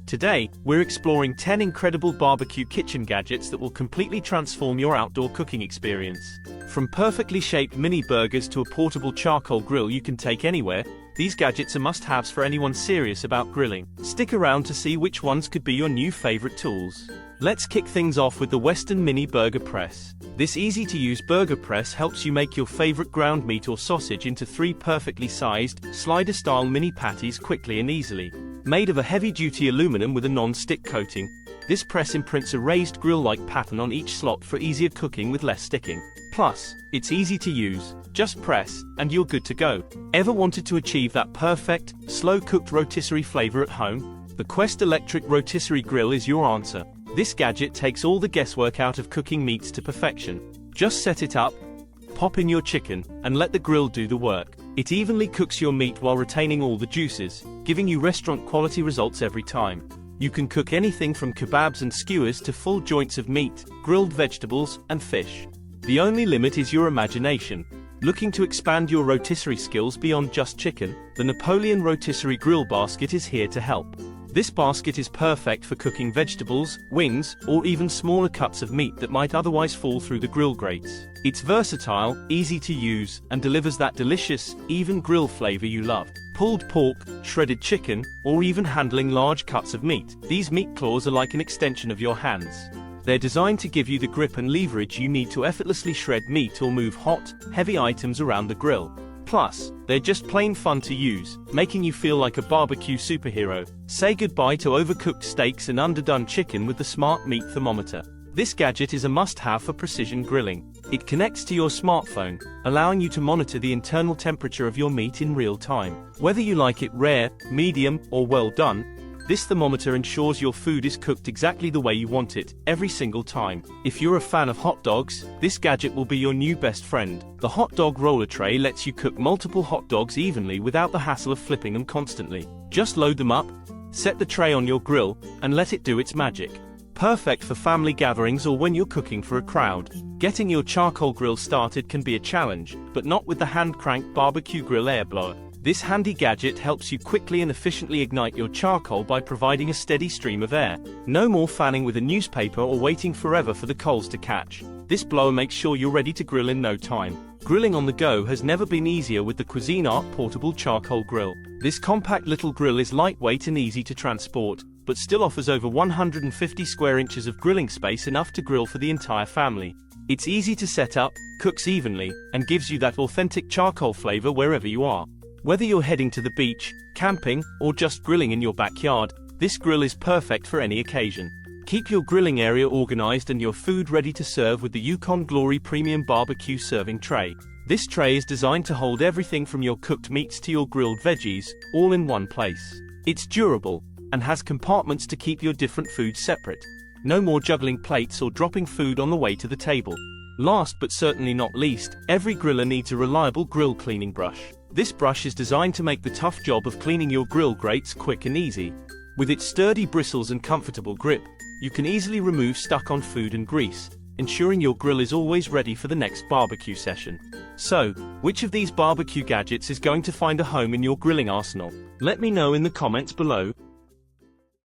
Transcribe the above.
Today, we're exploring 10 incredible barbecue kitchen gadgets that will completely transform your outdoor cooking experience. From perfectly shaped mini burgers to a portable charcoal grill you can take anywhere, these gadgets are must-haves for anyone serious about grilling. Stick around to see which ones could be your new favorite tools. Let's kick things off with the Weston Mini Burger Press. This easy-to-use burger press helps you make your favorite ground meat or sausage into 3 perfectly sized, slider-style mini patties quickly and easily. Made of a heavy-duty aluminum with a non-stick coating, this press imprints a raised grill-like pattern on each slot for easier cooking with less sticking. Plus, it's easy to use. Just press, and you're good to go. Ever wanted to achieve that perfect, slow-cooked rotisserie flavor at home? The Quest Electric Rotisserie Grill is your answer. This gadget takes all the guesswork out of cooking meats to perfection. Just set it up, pop in your chicken, and let the grill do the work. It evenly cooks your meat while retaining all the juices, giving you restaurant-quality results every time. You can cook anything from kebabs and skewers to full joints of meat, grilled vegetables, and fish. The only limit is your imagination. Looking to expand your rotisserie skills beyond just chicken? The Napoleon Rotisserie Grill Basket is here to help. This basket is perfect for cooking vegetables, wings, or even smaller cuts of meat that might otherwise fall through the grill grates. It's versatile, easy to use, and delivers that delicious, even grill flavor you love. Pulled pork, shredded chicken, or even handling large cuts of meat, these meat claws are like an extension of your hands. They're designed to give you the grip and leverage you need to effortlessly shred meat or move hot, heavy items around the grill. Plus, they're just plain fun to use, making you feel like a barbecue superhero. Say goodbye to overcooked steaks and underdone chicken with the Smart Meat Thermometer. This gadget is a must-have for precision grilling. It connects to your smartphone, allowing you to monitor the internal temperature of your meat in real time. Whether you like it rare, medium, or well done, this thermometer ensures your food is cooked exactly the way you want it, every single time. If you're a fan of hot dogs, this gadget will be your new best friend. The hot dog roller tray lets you cook multiple hot dogs evenly without the hassle of flipping them constantly. Just load them up, set the tray on your grill, and let it do its magic. Perfect for family gatherings or when you're cooking for a crowd. Getting your charcoal grill started can be a challenge, but not with the hand-crank barbecue grill air blower. This handy gadget helps you quickly and efficiently ignite your charcoal by providing a steady stream of air. No more fanning with a newspaper or waiting forever for the coals to catch. This blower makes sure you're ready to grill in no time. Grilling on the go has never been easier with the CuisineArt portable charcoal grill. This compact little grill is lightweight and easy to transport, but still offers over 150 square inches of grilling space, enough to grill for the entire family. It's easy to set up, cooks evenly, and gives you that authentic charcoal flavor wherever you are. Whether you're heading to the beach, camping, or just grilling in your backyard, this grill is perfect for any occasion. Keep your grilling area organized and your food ready to serve with the Yukon Glory Premium BBQ Serving Tray. This tray is designed to hold everything from your cooked meats to your grilled veggies, all in one place. It's durable, and has compartments to keep your different foods separate. No more juggling plates or dropping food on the way to the table. Last but certainly not least, every griller needs a reliable grill cleaning brush. This brush is designed to make the tough job of cleaning your grill grates quick and easy. With its sturdy bristles and comfortable grip, you can easily remove stuck-on food and grease, ensuring your grill is always ready for the next barbecue session. So, which of these barbecue gadgets is going to find a home in your grilling arsenal? Let me know in the comments below.